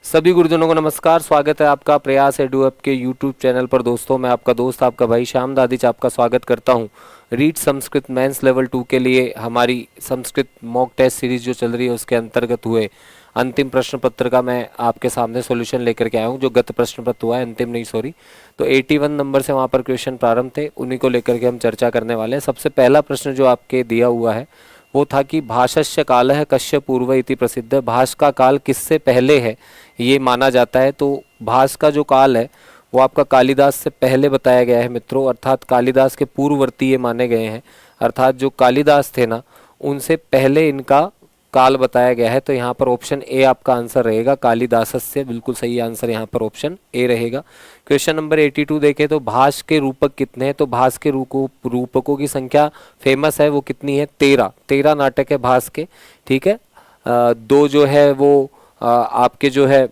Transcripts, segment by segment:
सभी गुरुजनों को नमस्कार। स्वागत है आपका प्रयास एडू ऐप के यूट्यूब चैनल पर। दोस्तों, मैं आपका दोस्त आपका भाई श्याम दादीच आपका स्वागत करता हूं। रीड संस्कृत मेंस लेवल 2 के लिए हमारी संस्कृत मॉक टेस्ट सीरीज जो चल रही है उसके अंतर्गत हुए अंतिम प्रश्न पत्र का मैं आपके सामने सॉल्यूशन लेकर के आया हूं। जो गत प्रश्न पत्र हुआ है, अंतिम नहीं सॉरी, तो 81 नंबर से वहां पर क्वेश्चन प्रारंभ थे, उन्हीं को लेकर के हम चर्चा करने वाले हैं। सबसे पहला प्रश्न जो आपके दिया हुआ है वो था कि भाषस्य कालः कस्य पूर्व इति प्रसिद्ध है। भाष का काल किससे पहले है ये माना जाता है। तो भाष का जो काल है वो आपका कालिदास से पहले बताया गया है मित्रों, अर्थात कालिदास के पूर्ववर्ती ये माने गए हैं। अर्थात जो कालिदास थे ना, उनसे पहले इनका काल बताया गया है। तो यहाँ पर ऑप्शन ए आपका आंसर रहेगा, कालिदासस्य। बिल्कुल सही आंसर यहाँ पर ऑप्शन ए रहेगा। क्वेश्चन नंबर 82 देखें तो भाष के रूपक कितने हैं। तो भाष के रूपकों की संख्या फेमस है वो कितनी है, 13 नाटक है भाष के। ठीक है, दो जो है वो आपके जो है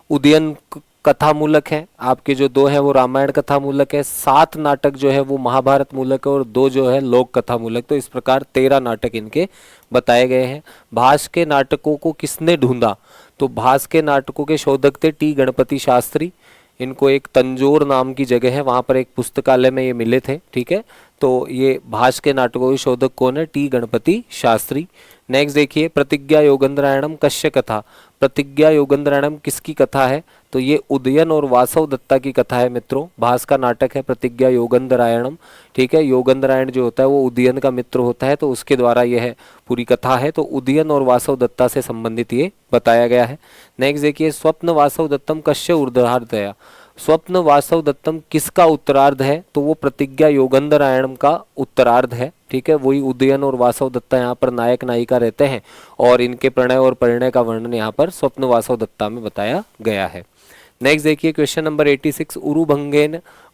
उदयन कथा मूलक है, आपके जो दो है वो रामायण कथा मूलक है, 7 नाटक जो है वो महाभारत मूलक है और 2 जो है लोक कथा मूलक। तो इस प्रकार 13 नाटक इनके बताए गए हैं। भास के नाटकों को किसने ढूंढा। तो भास के नाटकों के शोधक थे टी गणपति शास्त्री। इनको एक तंजोर नाम की जगह है, वहां पर एक पुस्तकालय में ये मिले थे। ठीक है, तो ये भास के नाटकों के शोधक कौन है, टी गणपति शास्त्री। नेक्स्ट देखिए, प्रतिज्ञा योगंद्रायणम कश्य कथा। प्रतिज्ञा योगंद्रायणम किसकी कथा है। तो ये उदयन और वासव दत्ता की कथा है मित्रों। भास का नाटक है प्रतिज्ञा योगंद्रायणम। ठीक है, योगंद्रायण जो होता है वो उदयन का मित्र होता है, तो उसके द्वारा यह पूरी कथा है। तो उदयन और वासव दत्ता से संबंधित ये बताया गया है। नेक्स्ट देखिए, स्वप्न वासव दत्तम कश्य ऊर्ध्वार्धया। स्वप्न वासव दत्तम किसका उत्तरार्ध है। तो वो प्रतिज्ञा योगंधरायणम का उत्तरार्ध है। ठीक है, वही उदयन और वासव दत्ता यहाँ पर नायक नायिका रहते हैं और इनके प्रणय और परिणय का वर्णन यहाँ पर स्वप्न वासव दत्ता में बताया गया है। नेक्स्ट देखिए, क्वेश्चन नंबर 86,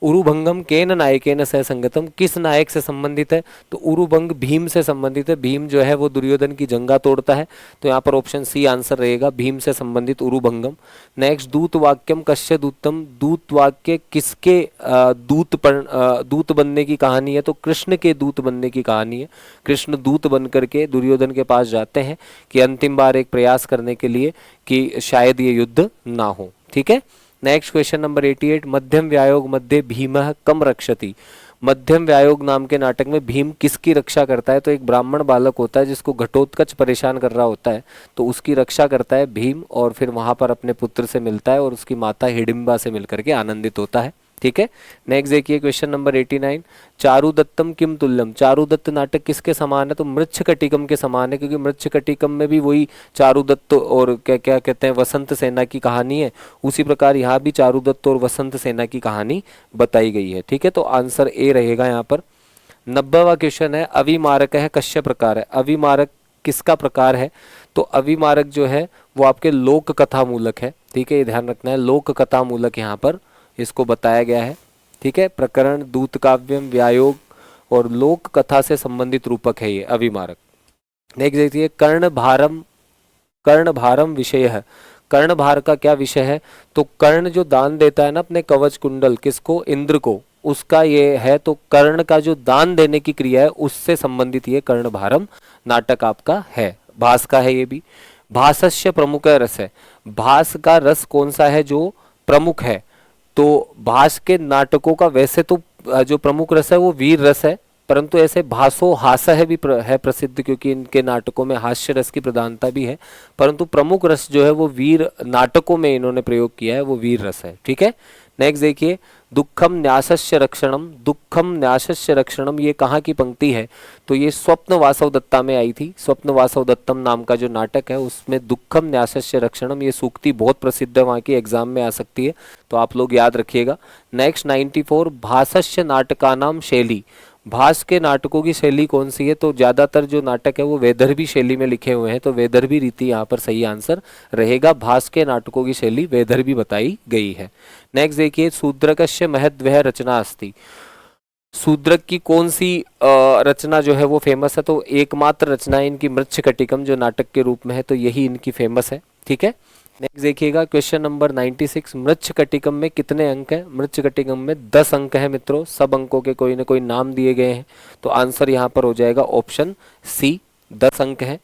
उरुभंगम केन नायकेन सह संगतम। किस नायक से संबंधित है। तो उरुभंग भीम से संबंधित है। भीम जो है वो दुर्योधन की जंगा तोड़ता है, तो यहाँ पर ऑप्शन सी आंसर रहेगा, भीम से संबंधित उरुभंगम। नेक्स्ट, दूत वाक्यम कश्य दूतम। दूत वाक्य किसके दूत बनने की कहानी है। तो कृष्ण के दूत बनने की कहानी है। कृष्ण दूत बन करके दुर्योधन के पास जाते हैं कि अंतिम बार एक प्रयास करने के लिए कि शायद ये युद्ध ना हो। ठीक है, नेक्स्ट क्वेश्चन नंबर 88, मध्यम व्यायोग मध्ये भीमः कम रक्षति। मध्यम व्यायोग नाम के नाटक में भीम किसकी रक्षा करता है। तो एक ब्राह्मण बालक होता है जिसको घटोत्कच परेशान कर रहा होता है, तो उसकी रक्षा करता है भीम और फिर वहां पर अपने पुत्र से मिलता है और उसकी माता हिडिंबा से मिलकर के आनंदित होता है। ठीक है, नेक्स्ट देखिए, क्वेश्चन नंबर 89, चारुदत्तम किम तुल्यम। चारुदत्त नाटक किसके समान है। तो मृच्छकटिकम के समान है, क्योंकि मृच्छकटिकम में भी वही चारुदत्त और क्या क्या कहते हैं वसंत सेना की कहानी है। उसी प्रकार यहाँ भी चारुदत्त और वसंत सेना की कहानी बताई गई है। ठीक है, तो आंसर ए रहेगा यहाँ पर। 90वां क्वेश्चन है, अविमारक है कश्य प्रकार है। अविमारक किसका प्रकार है। तो अविमारक जो है वो आपके लोक कथा मूलक है। ठीक है, ये ध्यान रखना है, लोक कथा मूलक यहाँ पर इसको बताया गया है। ठीक है, प्रकरण, दूत काव्यम, व्यायोग और लोक कथा से संबंधित रूपक है ये अविमारक। नेक्स्ट देखिए, कर्णभारम विषय है। कर्णभार का क्या विषय है। तो कर्ण जो दान देता है ना अपने कवच कुंडल, किसको, इंद्र को, उसका ये है। तो कर्ण का जो दान देने की क्रिया है उससे संबंधित ये कर्णभारम नाटक आपका है। भास का है ये भी। भासस्य प्रमुख रस है। भास का रस कौन सा है जो प्रमुख है। तो भास के नाटकों का वैसे तो जो प्रमुख रस है वो वीर रस है, परंतु ऐसे भासो हास्य है भी है प्रसिद्ध, क्योंकि इनके नाटकों में हास्य रस की प्रधानता भी है। परंतु प्रमुख रस जो है वो वीर नाटकों में इन्होंने प्रयोग किया है, वो वीर रस है। ठीक है, नेक्स्ट देखिए, दुखम न्यासस्य रक्षणम। दुखम न्यासस्य रक्षणम ये कहाँ की पंक्ति है। तो ये स्वप्न वासव दत्ता में आई थी। स्वप्न वासव दत्तम नाम का जो नाटक है उसमें दुखम न्यासस्य रक्षणम ये सूक्ति बहुत प्रसिद्ध है, वहाँ की एग्जाम में आ सकती है, तो आप लोग याद रखिएगा। नेक्स्ट 94, भासस्य नाटकानाम शैली। भास के नाटकों की शैली कौन सी है। तो ज्यादातर जो नाटक है वो वैदर्भी शैली में लिखे हुए हैं, तो वैदर्भी रीति यहाँ पर सही आंसर रहेगा। भास के नाटकों की शैली वैदर्भी बताई गई है। नेक्स्ट देखिए, शूद्रकस्य महद्वह रचना अस्ति। शूद्रक की कौन सी रचना जो है वो फेमस है। तो एकमात्र रचना इनकी मृच्छकटिकम जो नाटक के रूप में है, तो यही इनकी फेमस है। ठीक है, नेक्स्ट देखिएगा, क्वेश्चन नंबर 96, मृच्छकटिकम में कितने अंक हैं। मृच्छकटिकम में 10 अंक है मित्रों। सब अंकों के कोई ना कोई नाम दिए गए हैं, तो आंसर यहाँ पर हो जाएगा ऑप्शन सी, 10 अंक है।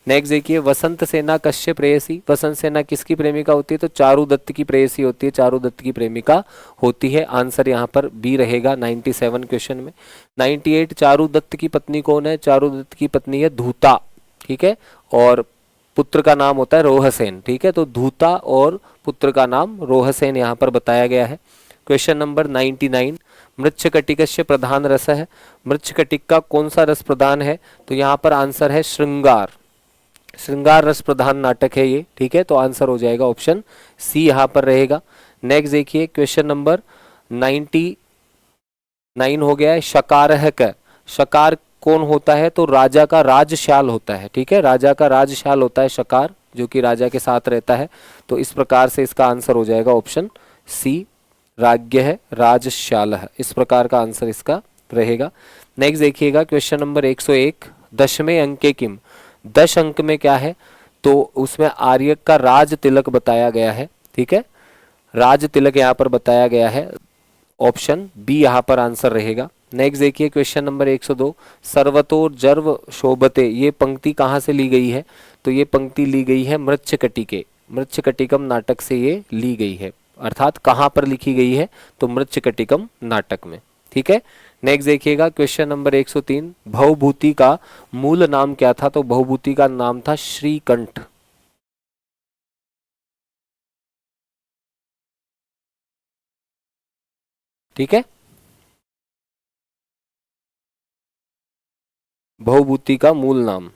नेक्स्ट देखिए, वसंत सेना कश्य प्रेयसी, वसंत सेना किसकी प्रेमिका होती है? तो चारुदत्त की प्रेयसी होती है, चारुदत्त की प्रेमिका होती है। आंसर यहाँ पर बी रहेगा 97 क्वेश्चन में। 98, चारुदत्त की पत्नी कौन है? चारुदत्त की पत्नी है धूता, ठीक है, और पुत्र का नाम होता है रोहसेन, ठीक है, तो धूता और पुत्र का नाम रोहसेन यहाँ पर बताया गया है। क्वेश्चन नंबर 99, मृच्छकटिकस्य प्रधान रस है, मृच्छकटिक का कौन सा रस प्रधान है? तो यहाँ पर आंसर है श्रृंगार, श्रृंगार रस प्रधान नाटक है ये, ठीक है, तो आंसर हो जाएगा ऑप्शन सी यहाँ पर रहेगा। नेक्स्ट देखिए, क्वेश्चन नंबर 99 हो गया है, शकारह का, शकार कौन होता है? तो राजा का राजशाल होता है, ठीक है, राजा का राजशाल होता है शकार, जो कि राजा के साथ रहता है। तो इस प्रकार से इसका आंसर हो जाएगा ऑप्शन सी, राज्ञ है राजशाल है, इस प्रकार का आंसर इसका रहेगा। नेक्स्ट देखिएगा, क्वेश्चन नंबर 101, दशमें अंक के किम, 10 अंक में क्या है? तो उसमें आर्यक का राज तिलक बताया गया है, ठीक है, राज तिलक यहाँ पर बताया गया है, ऑप्शन बी यहाँ पर आंसर रहेगा। नेक्स्ट देखिए, क्वेश्चन नंबर 102, सर्वतोर जर्व शोभते, ये पंक्ति कहाँ से ली गई है? तो ये पंक्ति ली गई है मृच्छकटिके, मृच्छकटिकम नाटक से ये ली गई है, अर्थात कहाँ पर लिखी गई है? तो मृच्छकटिकम नाटक में, ठीक है। नेक्स्ट देखिएगा, क्वेश्चन नंबर 103, भवभूति का मूल नाम क्या था? तो भवभूति का नाम था श्रीकंठ, ठीक है, भवभूति का मूल नाम।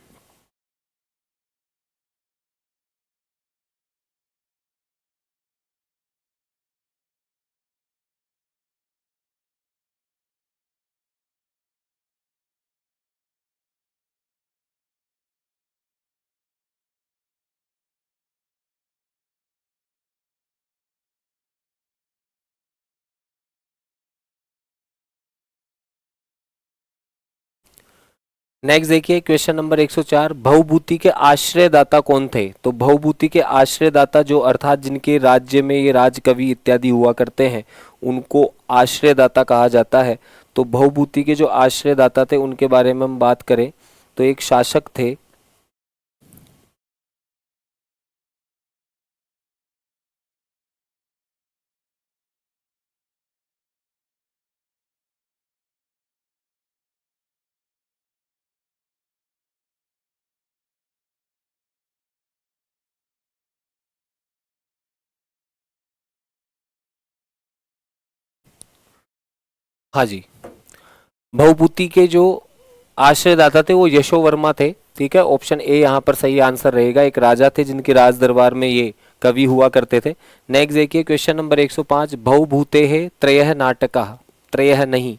नेक्स्ट देखिए, क्वेश्चन नंबर 104, भवभूति के आश्रयदाता कौन थे? तो भवभूति के आश्रयदाता जो, अर्थात जिनके राज्य में ये राजकवि इत्यादि हुआ करते हैं, उनको आश्रयदाता कहा जाता है। तो भवभूति के जो आश्रयदाता थे उनके बारे में हम बात करें तो एक शासक थे, हाँ जी, भवभूति के जो आश्रयदाता थे वो यशोवर्मा थे, ठीक है, ऑप्शन ए यहाँ पर सही आंसर रहेगा। एक राजा थे जिनके राज दरबार में ये कवि हुआ करते थे। नेक्स्ट देखिए, क्वेश्चन नंबर 105, भवभूते है त्रयः नाटका, त्रयः नहीं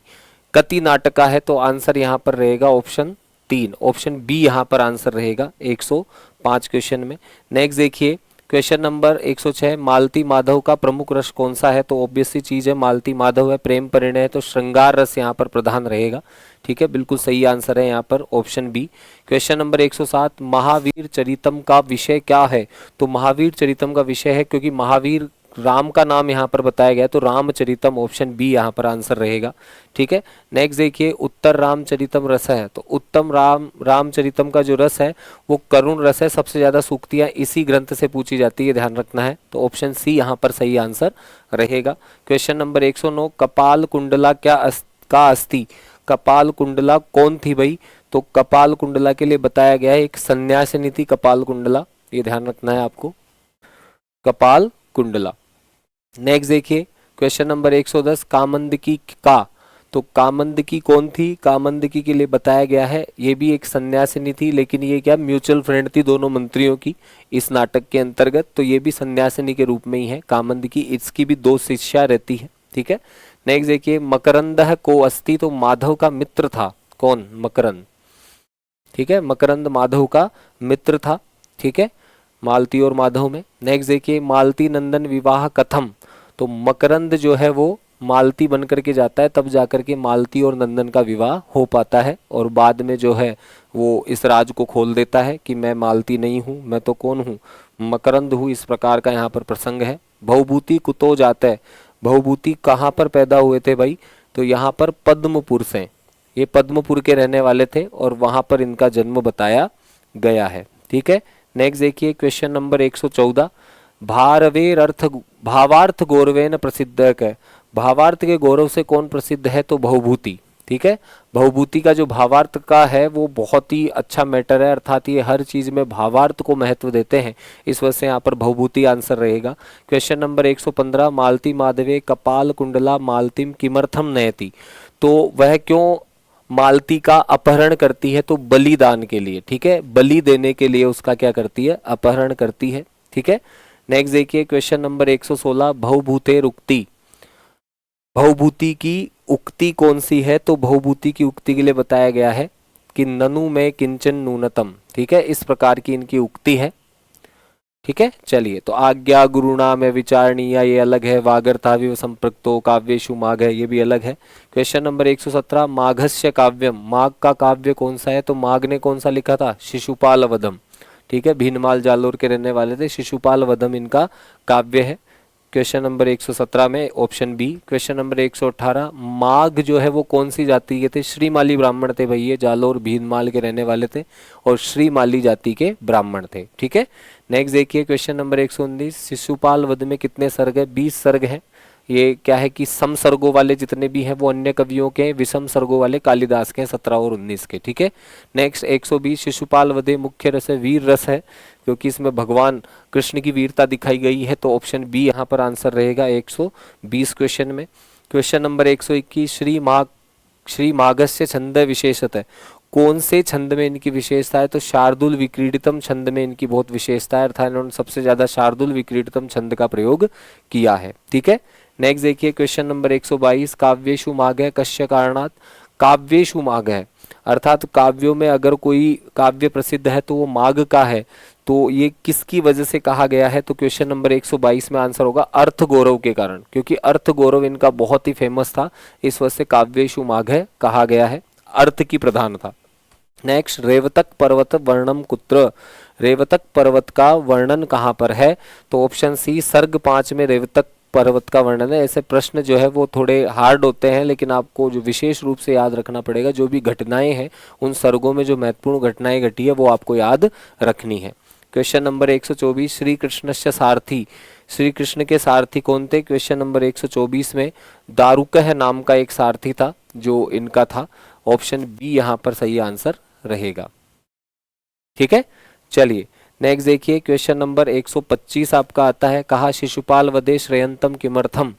कति नाटका है? तो आंसर यहाँ पर रहेगा ऑप्शन 3, ऑप्शन बी यहाँ पर आंसर रहेगा 105 क्वेश्चन में। नेक्स्ट देखिए, क्वेश्चन नंबर 106, मालती माधव का प्रमुख रस कौन सा है? तो ऑब्वियस सी चीज है, मालती माधव है, प्रेम परिणय है, तो श्रृंगार रस यहाँ पर प्रधान रहेगा, ठीक है, बिल्कुल सही आंसर है यहाँ पर option B. Question number 107, Mahavir Charitam का विषय क्या है? तो महावीर चरितम का विषय है, क्योंकि महावीर राम का नाम यहाँ पर बताया गया है, तो रामचरितम, ऑप्शन बी यहाँ पर आंसर रहेगा, ठीक है। नेक्स्ट देखिए, उत्तर रामचरितम रस है, तो उत्तम रामचरितम का जो रस है वो करुण रस है, सबसे ज्यादा सूक्तियां इसी ग्रंथ से पूछी जाती है, ध्यान रखना है, तो ऑप्शन सी यहाँ पर सही आंसर रहेगा। क्वेश्चन नंबर 109, कपाल कुंडला का अस्थि, कपाल कुंडला कौन थी भाई? तो कपाल कुंडला के लिए बताया गया है एक सन्यासिनी थी कपाल कुंडला, ये ध्यान रखना है आपको, कपाल कुंडला। नेक्स्ट देखिए, क्वेश्चन नंबर 110, कामंदकी का, तो कामंदकी कौन थी? कामंदकी के लिए बताया गया है ये भी एक सन्यासिनी थी, लेकिन ये क्या म्यूचुअल फ्रेंड थी दोनों मंत्रियों की इस नाटक के अंतर्गत, तो ये भी सन्यासिनी के रूप में ही है कामंदकी, इसकी भी 2 शिष्या रहती है, ठीक है। नेक्स्ट देखिए, मकरंद को अस्थि, तो माधव का मित्र था कौन? मकरंद, ठीक है, मकरंद माधव का मित्र था, ठीक है, मालती और माधव में। नेक्स्ट देखिए, मालती नंदन विवाह कथम, तो मकरंद जो है वो मालती बन करके जाता है, तब जाकर के मालती और नंदन का विवाह हो पाता है, और बाद में जो है वो इस राज को खोल देता है कि मैं मालती नहीं हूँ, मैं तो कौन हूँ? मकरंद हूँ, इस प्रकार का यहाँ पर प्रसंग है। भवभूति कुतो जाता है, भवभूति कहाँ पर पैदा हुए थे भाई? तो यहाँ पर पद्मपुर से, ये पद्मपुर के रहने वाले थे और वहाँ पर इनका जन्म बताया गया है, ठीक है। नेक्स्ट देखिए क्वेश्चन नंबर 114, भारवेर अर्थ भावार्थ गौरवेन प्रसिद्ध है। भावार्थ के गौरव से कौन प्रसिद्ध है? तो भवभूति। ठीक है, भवभूति का जो भावार्थ का है वो बहुत ही अच्छा मैटर है, अर्थात ये हर चीज में भावार्थ को महत्व देते हैं, इस वजह से यहाँ पर भवभूति आंसर रहेगा। क्वेश्चन नंबर 115, मालती माधवे कपाल कुंडला मालतीम किमर्थम नयति। तो वह क्यों मालती का अपहरण करती है? तो बलिदान के लिए। ठीक है, बलि देने के लिए उसका क्या करती है? अपहरण करती है। ठीक है। नेक्स्ट देखिए क्वेश्चन नंबर 116, भवभूतेर उक्ति। भवभूति की उक्ति कौन सी है? तो भवभूति की उक्ति के लिए बताया गया है कि ननु में किंचन नूनतम। ठीक है, इस प्रकार की इनकी उक्ति है। ठीक है, चलिए, तो आज्ञा गुरुणा में विचारणीय ये अलग है, वागर्थाविव संपृक्तो काव्येषु माघ है, ये भी अलग है। Question number 117, माघस्य काव्यम। माघ का काव्य कौन सा है? तो माघ ने कौन सा लिखा था? शिशुपाल वधम। ठीक है, भीनमाल जालोर के रहने वाले थे, शिशुपाल वधम इनका काव्य है। क्वेश्चन नंबर 117 में ऑप्शन बी। क्वेश्चन नंबर 118, माघ जो है वो कौन सी जाति के थे? श्रीमाली ब्राह्मण थे भैया, जालोर भीनमाल के रहने वाले थे और श्रीमाली जाति के ब्राह्मण थे। ठीक है। नेक्स्ट देखिए क्वेश्चन नंबर 119, शिशुपाल वध में कितने सर्ग है? 20 सर्ग हैं। ये क्या है कि सम सर्गों वाले जितने भी हैं वो अन्य कवियों के, विषम सर्गों वाले कालिदास के 17 और 19 के। ठीक है। नेक्स्ट 120, शिशुपाल वधे मुख्य रस है, वीर रस है, क्योंकि इसमें भगवान कृष्ण की वीरता दिखाई गई है, तो ऑप्शन बी यहाँ पर आंसर रहेगा 120 क्वेश्चन में। क्वेश्चन नंबर 121, श्री माघस्य छंद विशेषत है। कौन से छंद में इनकी विशेषता है? तो शार्दुल विक्रीडितम छंद में इनकी बहुत विशेषता है, अर्थात इन्होंने सबसे ज्यादा शार्दुल विक्रीडितम छंद का प्रयोग किया है। ठीक है। नेक्स्ट देखिए क्वेश्चन नंबर 122, काव्येषु माघ है कस्य कारणात्। काव्येषु माघ है, अर्थात काव्यों में अगर कोई काव्य प्रसिद्ध है तो वो माघ का है, तो ये किसकी वजह से कहा गया है? तो क्वेश्चन नंबर 122 में आंसर होगा अर्थ गौरव के कारण, क्योंकि अर्थ गौरव इनका बहुत ही फेमस था, इस वजह से काव्येषु माघ है कहा गया है, अर्थ की प्रधानता। नेक्स्ट, रेवतक पर्वत वर्णम कुत्र। रेवतक पर्वत का वर्णन कहाँ पर है? तो ऑप्शन सी, सर्ग 5 में रेवतक पर्वत का वर्णन है। ऐसे प्रश्न जो है वो थोड़े हार्ड होते हैं, लेकिन आपको जो विशेष रूप से याद रखना पड़ेगा, जो भी घटनाएं हैं उन सर्गों में जो महत्वपूर्ण घटनाएं घटी है वो आपको याद रखनी है। क्वेश्चन नंबर 124, श्री कृष्णस्य सारथी। श्री कृष्ण के सारथी कौन थे? क्वेश्चन नंबर 124 में दारुकह नाम का एक सारथी था जो इनका था, ऑप्शन बी यहाँ पर सही आंसर रहेगा। ठीक है, चलिए नेक्स्ट देखिए क्वेश्चन नंबर 125 आपका आता है, कहा शिशुपाल वधे श्रेयंतम किमर्थम।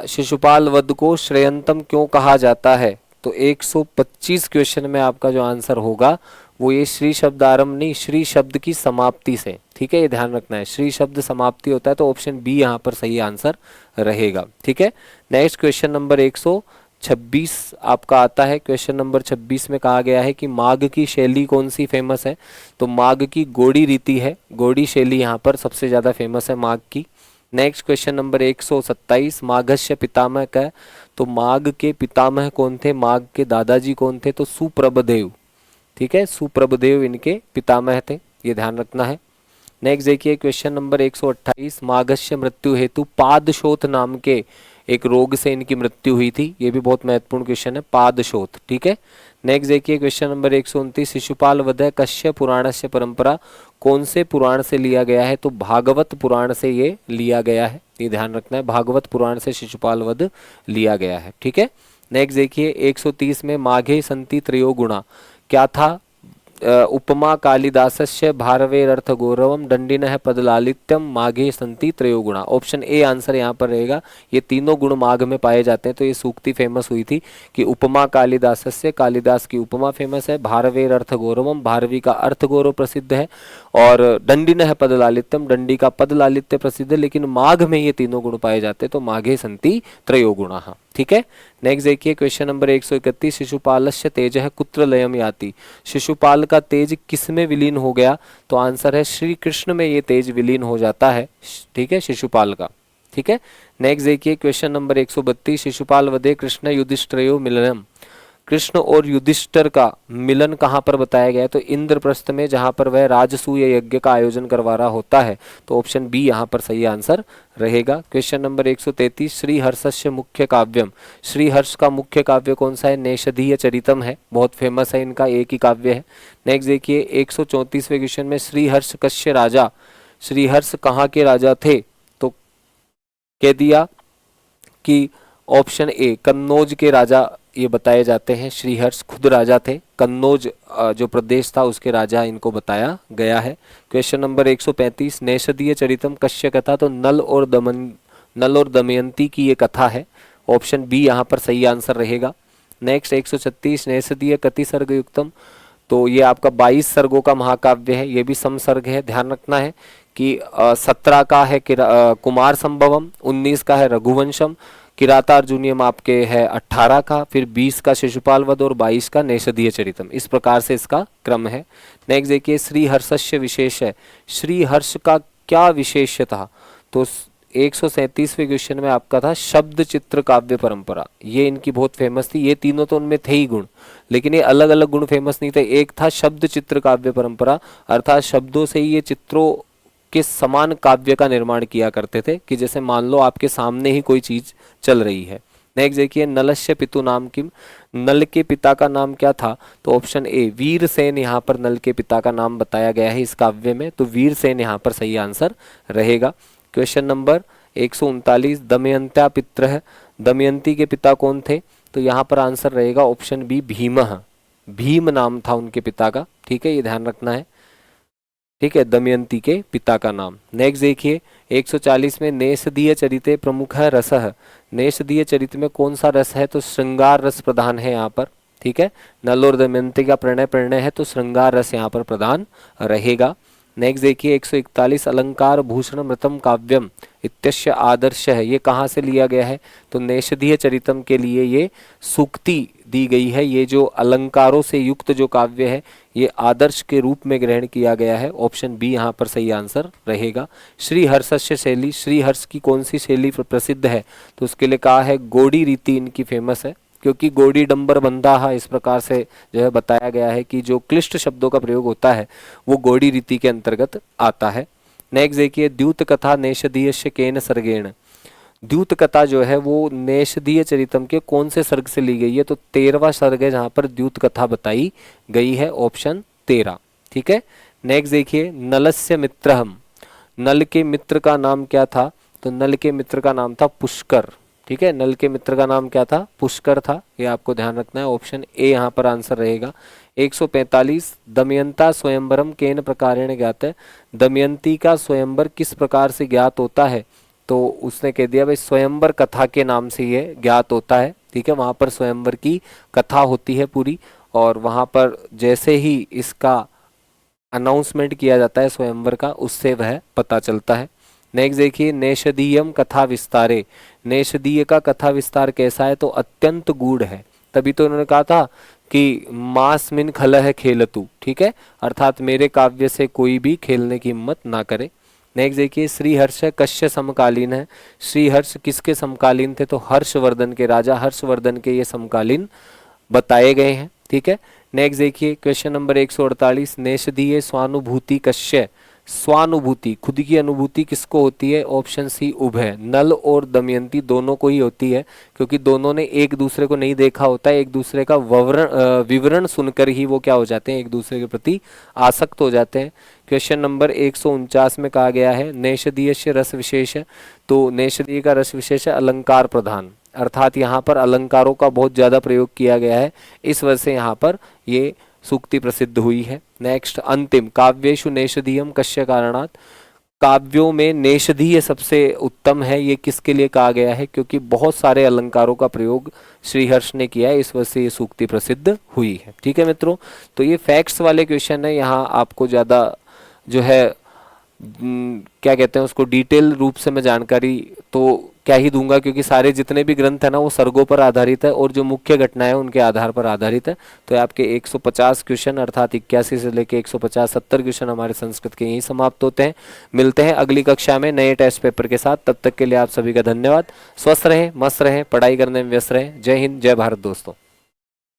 शिशुपाल वध को श्रेयंतम क्यों कहा जाता है? तो 125 क्वेश्चन में आपका जो आंसर होगा वो ये श्री शब्द आरंभ नहीं, श्री शब्द की समाप्ति से। ठीक है, ये ध्यान रखना है, श्री शब्द समाप्ति होता है, तो ऑप्शन बी यहाँ पर सही आंसर रहेगा। ठीक है। नेक्स्ट क्वेश्चन नंबर 126 आपका आता है। क्वेश्चन नंबर 26 में कहा गया है कि माघ की शैली कौन सी फेमस है? तो माघ की गोड़ी रीति है, गोड़ी शैली यहाँ पर सबसे ज्यादा फेमस है माघ की। नेक्स्ट क्वेश्चन नंबर 127, माघस्य पितामह का। तो माघ के पितामह कौन थे? माघ के दादाजी कौन थे? तो सुप्रभदेव। ठीक है, सुप्रभदेव इनके पितामह थे, ये ध्यान रखना है। नेक्स्ट देखिए क्वेश्चन नंबर 128, माघस्य मृत्यु हेतु पादशोथ नाम के एक रोग से इनकी मृत्यु हुई थी, ये भी बहुत महत्वपूर्ण क्वेश्चन है, पादशोथ। ठीक है। नेक्स्ट देखिए क्वेश्चन नंबर 129, शिशुपाल वध कस्य पुराण से परंपरा। कौन से पुराण से लिया गया है? तो भागवत पुराण से ये लिया गया है, ये ध्यान रखना है, भागवत पुराण से शिशुपाल वध लिया गया है। ठीक है। नेक्स्ट देखिए 130 में माघे संति त्रयो गुणा क्या था? उपमा कालिदासस्य भारवेरर्थ गौरवम दंडिनः पदलालित्यम माघे संति त्रयो गुणा। ऑप्शन ए आंसर यहाँ पर रहेगा, ये तीनों गुण माघ में पाए जाते हैं। तो ये सूक्ति फेमस हुई थी कि उपमा कालिदासस्य, कालिदास की उपमा फेमस है, भारवेरर्थ गौरवम, भारवी का अर्थ गौरव प्रसिद्ध है, और दंडिनः पदलालित्यम, दंडी का पदलालित्य प्रसिद्ध है, लेकिन माघ में ये तीनों गुण पाए जाते हैं, तो माघे संति त्रयो गुणा। ठीक है। नेक्स्ट देखिए क्वेश्चन नंबर 131, शिशुपालस्य तेजः कुत्र लयम याति। शिशुपाल का तेज किस में विलीन हो गया? तो आंसर है श्री कृष्ण में ये तेज विलीन हो जाता है। ठीक है, शिशुपाल का। ठीक है। नेक्स्ट देखिए क्वेश्चन नंबर 132, शिशुपाल वधे कृष्ण युधिष्ठिरो मिलनम। कृष्ण और युधिष्ठिर का मिलन कहाँ पर बताया गया है? तो इंद्रप्रस्थ में, जहाँ पर वह राजसूय यज्ञ का आयोजन करवा रहा होता है। तो ऑप्शन बी यहाँ पर सही आंसर रहेगा। क्वेश्चन नंबर 133, श्रीहर्षस्य मुख्य काव्यम। श्रीहर्ष का मुख्य काव्य कौन सा है? नेषधीय चरितम है, बहुत फेमस है, इनका एक ही काव्य है। नेक्स्ट देखिए 134वें क्वेश्चन में, श्रीहर्ष कस्य राजा। श्रीहर्ष कहाँ के राजा थे? तो कह दिया कि ऑप्शन ए कन्नौज के राजा ये बताए जाते हैं। श्रीहर्ष खुद राजा थे, कन्नौज जो प्रदेश था उसके राजा इनको बताया गया है। क्वेश्चन नंबर 135, नेषधीय चरितम कस्य कथा। तो नल और दमयंती की ये कथा है। ऑप्शन बी यहाँ पर सही आंसर रहेगा। नेक्स्ट 136, नेषधीय कति सर्ग युक्तम। तो ये आपका 22 सर्गों का महाकाव्य है, ये भी समसर्ग है। ध्यान रखना है कि 17 का है कुमार संभवम, 19 का है रघुवंशम, किरातार्जुनीयम आपके है 18 का, फिर 20 का शिशुपाल वध और 22 का नेषधीय चरितम। इस प्रकार से इसका क्रम है। नेक्स्ट देखिए श्रीहर्षस्य विशेष है। श्रीहर्ष का क्या विशेष था? तो 137वें क्वेश्चन में आपका था शब्द चित्र काव्य परंपरा। ये इनकी बहुत फेमस थी। ये तीनों तो उनमें थे ही गुण, लेकिन ये अलग अलग गुण फेमस नहीं थे। एक था शब्द चित्र काव्य परंपरा, अर्थात शब्दों से ही ये चित्रों के समान काव्य का निर्माण किया करते थे, कि जैसे मान लो आपके सामने ही कोई चीज चल रही है। नेक्स्ट देखिए नलस्य पितु नाम किम। नल के पिता का नाम क्या था? तो ऑप्शन ए वीरसेन यहाँ पर नल के पिता का नाम बताया गया है इस काव्य में। तो वीरसेन यहाँ पर सही आंसर रहेगा। क्वेश्चन नंबर 139, दमयंत्या पित्र है। दमयंती के पिता कौन थे? तो यहाँ पर आंसर रहेगा ऑप्शन बी भीमः। भीम नाम था उनके पिता का, ठीक है, ये ध्यान रखना है, ठीक है, दमयंती के पिता का नाम। नेक्स्ट देखिए 140 में नेषधीय चरिते प्रमुख है रसः। नेषधीय चरित में कौन सा रस है? तो श्रृंगार रस प्रधान है यहाँ पर, ठीक है। नल और दमयंती का प्रणय है, तो श्रृंगार रस यहाँ पर प्रधान रहेगा। नेक्स्ट देखिए 141, अलंकार भूषण मृतम काव्यम इत्यस्य आदर्श है। ये कहाँ से लिया गया है? तो नेषधीय चरितम के लिए ये सूक्ति दी गई है। ये जो अलंकारों से युक्त जो काव्य है, ये आदर्श के रूप में ग्रहण किया गया है। ऑप्शन बी यहाँ पर सही आंसर रहेगा। श्रीहर्षस्य शैली, श्रीहर्ष की कौन सी शैली प्रसिद्ध है? तो उसके लिए कहा है गोडी रीति इनकी फेमस है, क्योंकि गोडी डंबर बंधा इस प्रकार से जो है बताया गया है कि जो क्लिष्ट शब्दों का प्रयोग होता है वो गोडी रीति के अंतर्गत आता है। नेक्स्ट देखिए द्यूत कथा नेषधीयस्य केन सर्गेण। द्यूत कथा जो है वो नेषधीय चरितम के कौन से सर्ग से ली गई है? तो 13वां सर्ग है जहां पर द्यूत कथा बताई गई है, ऑप्शन 13, ठीक है। नेक्स्ट देखिए नलस्य मित्रहम। नल के मित्र का नाम क्या था? तो नल के मित्र का नाम था पुष्कर, ठीक है। नल के मित्र का नाम क्या था? पुष्कर था, ये आपको ध्यान रखना है। ऑप्शन ए यहाँ पर आंसर रहेगा। 145, दमयंता स्वयंवरम केन प्रकारेण ज्ञात है। दमयंती का स्वयंवर किस प्रकार से ज्ञात होता है? तो उसने कह दिया भाई स्वयंवर कथा के नाम से ये ज्ञात होता है, ठीक है। वहां पर स्वयंवर की कथा होती है पूरी, और वहां पर जैसे ही इसका अनाउंसमेंट किया जाता है स्वयंवर का, उससे वह पता चलता है। नेक्स्ट देखिए नेषधीयम कथा विस्तारे। नेषधीय का कथा विस्तार कैसा है? तो अत्यंत गूढ़ है, तभी तो उन्होंने कहा था कि मास्मिन खलह खेलतु, ठीक है, अर्थात मेरे काव्य से कोई भी खेलने की हिम्मत ना करे। नेक्स्ट देखिए श्रीहर्ष कश्य समकालीन है। श्रीहर्ष किसके समकालीन थे? तो हर्षवर्धन के, राजा हर्षवर्धन के ये समकालीन बताए गए हैं, ठीक है। नेक्स्ट देखिए क्वेश्चन नंबर 148, नेषधीय स्वानुभूति कश्य। स्वानुभूति, खुद की अनुभूति किसको होती है? ऑप्शन सी उभय। नल और दमयंती दोनों को ही होती है, क्योंकि दोनों ने एक दूसरे को नहीं देखा होता है, एक दूसरे का विवरण सुनकर ही वो क्या हो जाते हैं, एक दूसरे के प्रति आसक्त हो जाते हैं। क्वेश्चन नंबर 149 में कहा गया है नेषधीय से रस विशेष है। तो नेषधीय का रस विशेष है अलंकार प्रधान, अर्थात यहाँ पर अलंकारों का बहुत ज़्यादा प्रयोग किया गया है, इस वजह से यहाँ पर ये सूक्ति प्रसिद्ध हुई है। नेक्स्ट अंतिम, काव्येषु नेषधीयम कस्य कारणात्। काव्यों में नेषधीय सबसे उत्तम है, ये किसके लिए कहा गया है? क्योंकि बहुत सारे अलंकारों का प्रयोग श्रीहर्ष ने किया है, इस वजह से ये सूक्ति प्रसिद्ध हुई है, ठीक है मित्रों। तो ये फैक्ट्स वाले क्वेश्चन है, यहाँ आपको ज़्यादा जो है क्या कहते हैं उसको डिटेल रूप से मैं जानकारी तो क्या ही दूंगा, क्योंकि सारे जितने भी ग्रंथ है ना वो सर्गों पर आधारित है और जो मुख्य घटनाएं उनके आधार पर आधारित है। तो आपके 150 क्वेश्चन अर्थात 81 से लेके 150-70 क्वेश्चन हमारे संस्कृत के यहीं समाप्त होते हैं। मिलते हैं अगली कक्षा में नए टेस्ट पेपर के साथ, तब तक के लिए आप सभी का धन्यवाद। स्वस्थ रहें, मस्त रहें, पढ़ाई करने में व्यस्त रहें। जय हिंद, जय भारत दोस्तों।